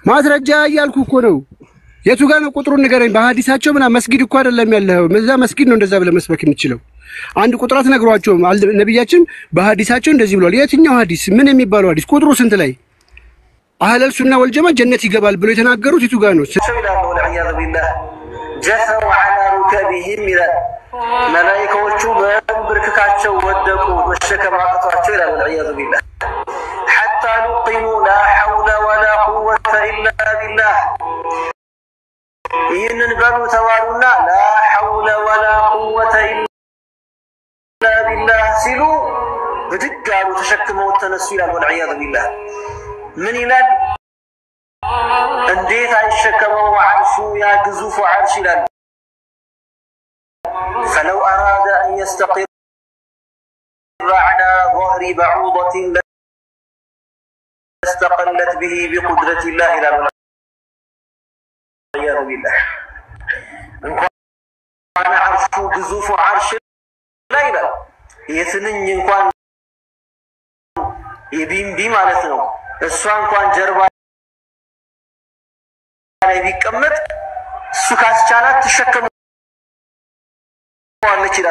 ማስረጃ ያልኩ እኮ ነው የቱ ጋር ነው ቁጥሩን ንገረኝ በሐዲሳቸው ምና መስጊድ እኮ አይደለም ያለው መዛ መስጊድ ነው እንደዛ ብለ መስበክ የምትችለው አንድ ቁጥራት ነግሯቸው ነብያችን በሐዲሳቸው እንደዚህ ብሏል የትኛው ሐዲስ ምን የሚባለው ሐዲስ ቁጥሩ ስንት ላይ አህለል ሱና ወልጀማ ጀነት ይገባል ብሎ የተናገሩት የቱ ጋር ነው ሰይላሁ ወልዒያዙ ቢላህ ጀሰው ዐላ ሩከቢሂም ይላል መላእክቶቹ በብርክካቸው ወደቁ መሸከም አቅቷቸው ይላል ወልዒያዙ ቢላህ حتى نقيموا لا حول ولا قوة إلا بالله ይህንን በሉ ተዋሉና ላ ሐውለ ወላ ቁወተ ኢላ ቢላህ ሲሉ በድጋሉ ተሸክመው ተነሱ ይላል ወልዒያዙ ቢላህ ምን ይላል እንዴት አይሸከመው ዓርሹ ያ ግዙፍ ዓርሽ ይላል فلو أراد أن يستقر على ظهر بعوضة لاستقلت به بقدرة الله إلى والعياذ بالله أنا عرش جزوف عرش ليلة يثنين ينقان يبين بما لثنو السوان قان جربا يبيكمت سكاس شانات تشكم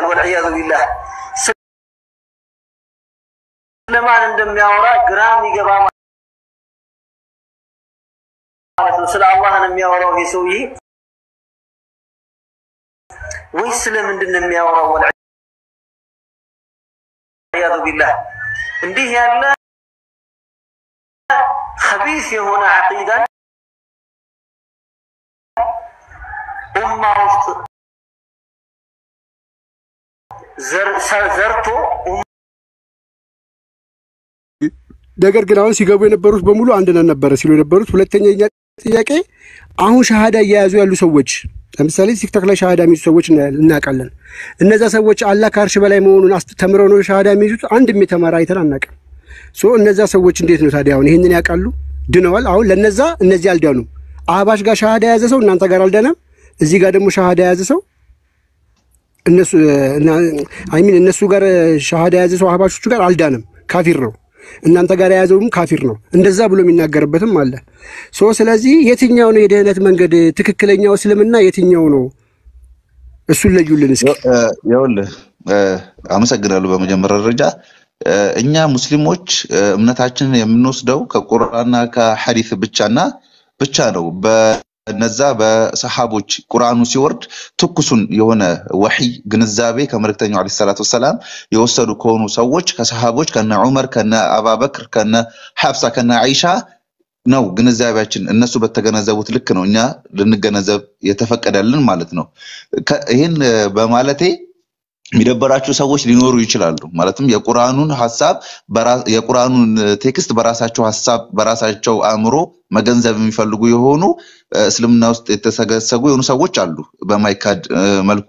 والعياذ بالله لما عندهم يورا جرام يجبا سلا الله أنا مياورا يسوي ويسلم عندنا مياورا والعياذ بالله عندي هلا خبيث هنا عقيدة زرتو ነገር ግን አሁን ሲገቡ የነበሩት በሙሉ አንድ ነበር ሲሉ የነበሩት ሁለተኛ ጥያቄ አሁን ሻሃዳ ያያዙ ያሉ ሰዎች ለምሳሌ ቲክቶክ ላይ ሻሃዳ የሚይዙ ሰዎች እናቃለን እነዛ ሰዎች አላህ ካርሽ በላይ መሆኑን አስተምረው ነው ሻሃዳ የሚይዙት አንድም የተማረ አይተን አናቀም ሶ እነዛ ሰዎች እንዴት ነው ታዲያ አሁን ይሄንን ያቃሉ ድነዋል አሁን ለነዛ እነዚህ አልዳኑ አባሽ ጋር ሻሃዳ ያዘ ሰው እናንተ ጋር አልዳነም እዚህ ጋር ደግሞ ሻሃዳ ያዘ ሰው እነሱ ጋር ሻሃዳ ያዘ ሰው አባሾቹ ጋር አልዳነም ካፊር ነው እናንተ ጋር ያዘውም ካፊር ነው እንደዛ ብሎ የሚናገርበትም አለ ሶ ስለዚህ የትኛው ነው የደህነት መንገድ ትክክለኛው እስልምና የትኛው ነው እሱ ለዩልን እስኪ ይኸውልህ አመሰግናለሁ በመጀመሪያ ደረጃ እኛ ሙስሊሞች እምነታችንን የምንወስደው ከቁርአንና ከሐዲስ ብቻ ነው በነዛ በሰሃቦች ቁርአኑ ሲወርድ ትኩሱን የሆነ ወህይ ግንዛቤ ከመልእክተኛው አለይሂ ሰላቱ ወሰለም የወሰዱ ከሆኑ ሰዎች ከሰሃቦች ከነ ዑመር ከነ አባበክር ከነ ሐፍሳ ከነ አይሻ ነው ግንዛቤያችን እነሱ በተገነዘቡት ልክ ነው እኛ ልንገነዘብ የተፈቀደልን ማለት ነው ይሄን በማለቴ የሚደበራቸው ሰዎች ሊኖሩ ይችላሉ ማለትም የቁርአኑን ሐሳብ የቁርአኑን ቴክስት በራሳቸው ሐሳብ በራሳቸው አእምሮ መገንዘብ የሚፈልጉ የሆኑ እስልምና ውስጥ የተሰገሰጉ የሆኑ ሰዎች አሉ በማይካድ መልኩ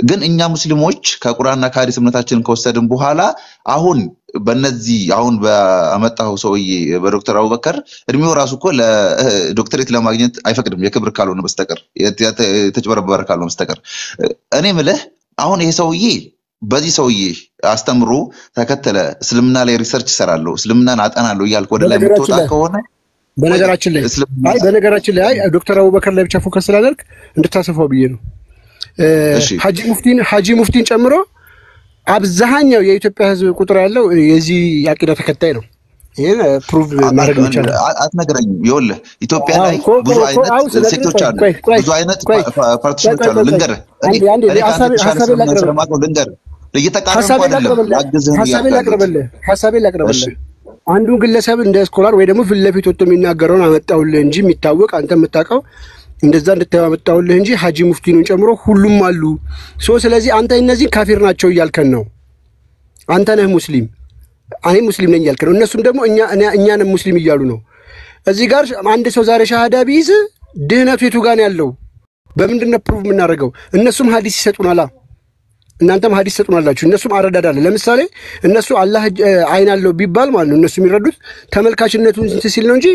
ግን እኛ ሙስሊሞች ከቁርአንና ከሐዲስ እምነታችንን ከወሰድን በኋላ አሁን በእነዚህ አሁን በአመጣው ሰውዬ በዶክተር አቡበከር እድሜው ራሱ እኮ ለዶክተሬት ለማግኘት አይፈቅድም የክብር ካልሆነ በስተቀር የተጨበረበረ ካልሆነ በስተቀር እኔ ምልህ አሁን ይሄ ሰውዬ በዚህ ሰውዬ አስተምሮ ተከተለ እስልምና ላይ ሪሰርች ይሰራሉ እስልምናን አጠናሉ ይያልኩ ወደ ላይ ምትወጣ ከሆነ በነገራችን ላይ ዶክተር አቡበከር ላይ ብቻ ፎከስ ስላደርግ እንድታሰፋው ብዬ ነው ሐጂ ሙፍቲን ጨምሮ አብዛኛው የኢትዮጵያ ህዝብ ቁጥር ያለው የዚህ ያቂዳ ተከታይ ነው ይሄን ፕሩቭ ማድረግ ይችላል አትነግረኝ ይኸውልህ ኢትዮጵያ ላይ ብዙ አይነት ሴክቶች አሉ ብዙ አይነት ፓርቲሽኖች አሉ ልንገር ሐሳቤን ላቅርብልህ አንዱ ግለሰብ እንደ ስኮላር ወይ ደግሞ ፍለፊት ወጥቶ የሚናገረውን አመጣውልህ እንጂ የሚታወቅ አንተ የምታውቀው እንደዛ እንድታየው አመጣውልህ እንጂ ሐጂ ሙፍቲኑን ጨምሮ ሁሉም አሉ ስለዚህ አንተ እነዚህ ካፊር ናቸው እያልከን ነው አንተ ነህ ሙስሊም እኔ ሙስሊም ነኝ ያልከው እነሱም ደግሞ እኛን ሙስሊም እያሉ ነው እዚህ ጋር አንድ ሰው ዛሬ ሻሃዳ ቢይዝ ድህነቱ የቱ ጋር ነው ያለው በምንድነው ፕሩቭ የምናደርገው እነሱም ሐዲስ ይሰጡናል እናንተም ሐዲስ ይሰጡናላችሁ እነሱም አረዳዳለ ለምሳሌ እነሱ አላህ አይን አለው ቢባል ማለት ነው እነሱ የሚረዱት ተመልካችነቱን ሲል ነው እንጂ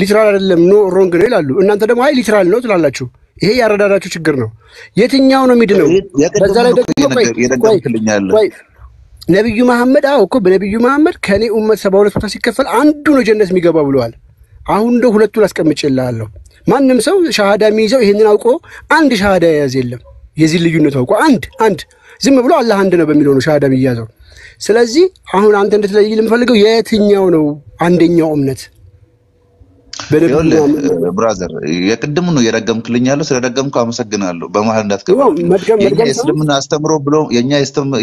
ሊትራል አይደለም ኖ ሮንግ ነው ይላሉ እናንተ ደግሞ አይ ሊትራል ነው ትላላችሁ ይሄ ያረዳዳችሁ ችግር ነው የትኛው ነው የሚድነው በዛ ላይ ደግሞ ነብዩ መሐመድ እኮ በነብዩ መሐመድ ከኔ ኡመት 72 ቦታ ሲከፈል አንዱ ነው ጀነት የሚገባ ብለዋል አሁን እንደው ሁለቱን አስቀምጬልሃለሁ። ማንም ሰው ሻሃዳ የሚይዘው ይሄንን አውቆ አንድ ሻሃዳ ያዝ የለም። የዚህ ልዩነት አውቆ አንድ ዝም ብሎ አላህ አንድ ነው በሚለው ነው ሻሃዳ የሚያዘው። ስለዚህ አሁን አንተ እንድትለይልኝ የምፈልገው የትኛው ነው አንደኛው እምነት? ብራዘር የቅድሙ ነው የረገምክልኝ ያለው ስለረገምኩ አመሰግናለሁ። በመሃል እንዳትገባ። የኛ የእስልምና አስተምሮ ብሎ የኛ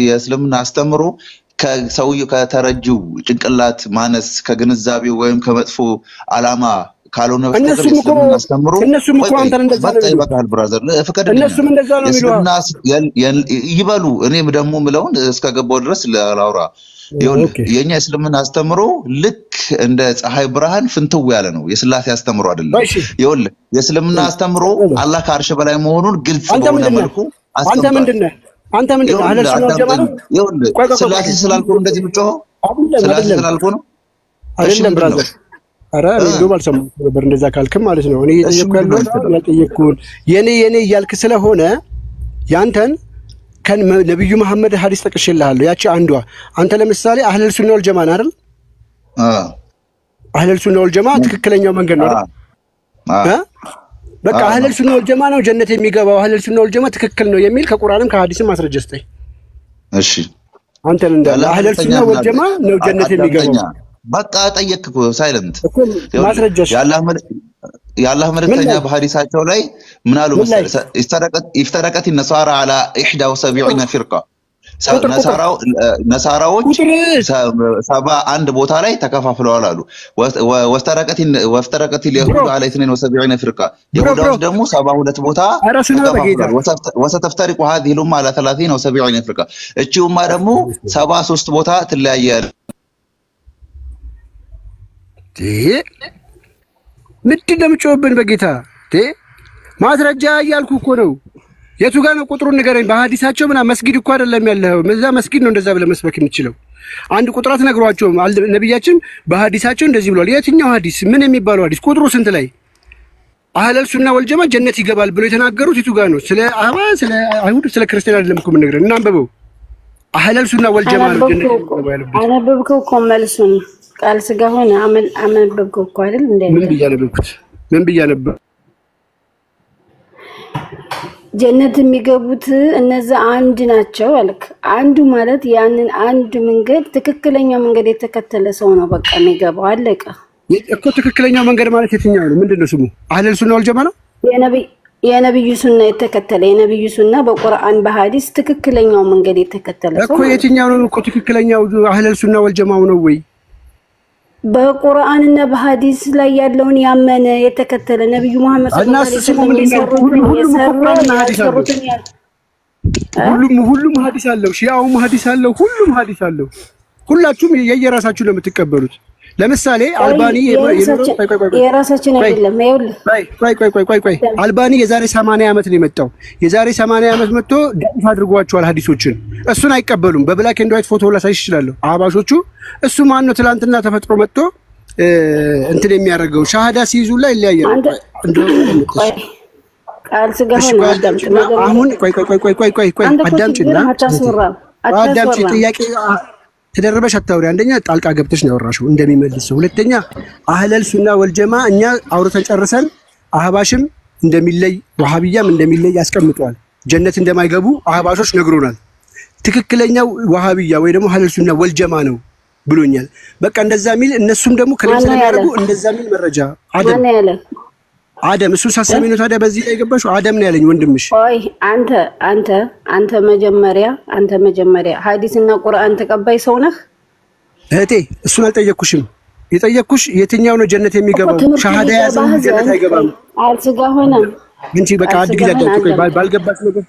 የእስልምና አስተምሮ ከሰውየው ከተረጂው ጭንቅላት ማነስ ከግንዛቤው ወይም ከመጥፎ አላማ ካልሆነ በስተቀር የእስልምና አስተምሮ እነሱም እኮ አንተን እንደዛ ነው ይበቃል ብራዘር። ፍቀድ እነሱም እንደዛ ነው የሚሉት ይበሉ። እኔም ደግሞ ምለውን እስከገባው ድረስ ላውራ። የኛ እስልምና አስተምሮ ልክ እንደ ፀሐይ ብርሃን ፍንትው ያለ ነው። የስላሴ አስተምሮ አይደለም። የእስልምና አስተምሮ አላህ ከአርሽ በላይ መሆኑን ግልጽ በሆነ መልኩ አንተ ምንድነህ አህለል ሱና ወል ጀማዓ ነው? ስላሴ ስላልኩ እንደዚህ የምትጮኸው ስላሴ ስላልኩ ነው አይደለም ብራዘር። አረ እንደው ባልሰማሁም ነበር እንደዛ ካልክም ማለት ነው። እኔ እየጠየቅኩህ የኔ እያልክ ስለሆነ ያንተን كان نبي محمد حديث تكشلها له ياتي عنده أنت لمثالي أهل السنة والجماعة نعرف أهل السنة والجماعة تكلين يوم أنجنا ها بقى أهل السنة والجماعة وجنة الميجا وأهل السنة والجماعة تكلنا يميل كقرآن كحديث ما سرجستي ماشي أنت لندا أهل السنة والجماعة وجنة الميجا بقى أتأيك سايلنت ما سرجست يا الله مرتنا بحديثاتهم لاي منالو افترقت النصارى على 71 فرقة نصاراዎች 71 ቦታ ላይ ተከፋፍለዋል አሉ وافترقت اليهود على 72 فرقة يهودዎች ደግሞ 72 ቦታ ተከፋፍለዋል وستفترق هذه الامه على 30 او 70 فرقة እቺ ኡማ ደግሞ 73 ቦታ ትለያያለች ምንድነው የምትጮህብን በጌታ ማስረጃ እያልኩ እኮ ነው። የቱ ጋር ነው ቁጥሩን ንገረኝ። በሐዲሳቸው ምና መስጊድ እኮ አይደለም ያለው መዛ መስጊድ ነው እንደዛ ብለ መስበክ የምትችለው አንድ ቁጥራት ነግሯቸው ነብያችን በሐዲሳቸው እንደዚህ ብሏል። የትኛው ሐዲስ ምን የሚባለው ሐዲስ ቁጥሩ ስንት ላይ አህለል ሱና ወልጀማ ጀነት ይገባል ብሎ የተናገሩት የቱ ጋር ነው? ስለ አይሁድ ስለ ክርስቲያን አይደለም እኮ የምንነግረው። እናንበበው አህለል ሱና ወልጀማ ነው ጀነት ይገባል። አነበብከው እኮ መልሱን ቃል ስጋ ሆነ አመነበብከው እኮ አይደል እንዴ? ምን ብያነበብኩት ጀነት የሚገቡት እነዛ አንድ ናቸው አልክ። አንዱ ማለት ያንን አንድ መንገድ ትክክለኛው መንገድ የተከተለ ሰው ነው በቃ የሚገባው አለቀ እኮ። ትክክለኛው መንገድ ማለት የትኛው ነው? ምንድነው ስሙ? አህለል ሱና ወልጀማ ነው። የነብዩ ሱና የተከተለ የነብዩ ሱና በቁርአን በሐዲስ ትክክለኛው መንገድ የተከተለ ሰው እኮ የትኛው ነው እኮ ትክክለኛው አህለል ሱና ወልጀማው ነው ወይ? በቁርአንና በሐዲስ ላይ ያለውን ያመነ የተከተለ ነብዩ መሐመድ ሰለላሁ ዐለይሂ ወሰለም ሁሉም ሐዲስ አለው። ሺዓውም ሐዲስ አለው። ሁሉም ሐዲስ አለው። ሁላችሁም የየራሳችሁ ነው የምትቀበሉት። ለምሳሌ አልባኒ የራሳችን አይደለም። ቆይ አልባኒ የዛሬ 80 ዓመት ነው የመጣው። የዛሬ 80 ዓመት መጥቶ ድፍ አድርጓቸዋል ሐዲሶችን። እሱን አይቀበሉም። በብላክ ኤንድ ዋይት ፎቶ ላሳይሽ ይችላል አባሾቹ። እሱ ማን ነው ትላንትና ተፈጥሮ መጥቶ እንትን የሚያደርገው ሻሃዳ ሲይዙ ላይ ይለያያል። ቃል ስጋ ሆነ አሁን ቆይ አዳምጪ ጥያቄ ተደረበሽ አታውሪ። አንደኛ ጣልቃ ገብተሽ ነው ያወራሽው እንደሚመልስ። ሁለተኛ አህለል ሱና ወልጀማ እኛ አውርተን ጨርሰን አህባሽም እንደሚለይ ወሃቢያም እንደሚለይ ያስቀምጧል። ጀነት እንደማይገቡ አህባሾች ነግሮናል። ትክክለኛው ወሃቢያ ወይ ደግሞ አህለል ሱና ወልጀማ ነው ብሎኛል። በቃ እንደዛ ሚል እነሱም ደግሞ ከለምሰለ ያደርጉ እንደዛ ሚል መረጃ አደም እሱ ሳሰሚ ነው። ታዲያ በዚህ ላይ ገባሽው? አደም ነው ያለኝ ወንድምሽ። ኦይ አንተ መጀመሪያ ሐዲስና ቁርአን ተቀባይ ሰው ነህ እህቴ? እሱን አልጠየቅኩሽም። የጠየቅኩሽ የትኛው ነው ጀነት የሚገባው? ሻሃዳ ያዘው ጀነት አይገባም። አልስጋ ሆነ እንጂ በቃ አድግ ይላል። ባልገባሽ ነገር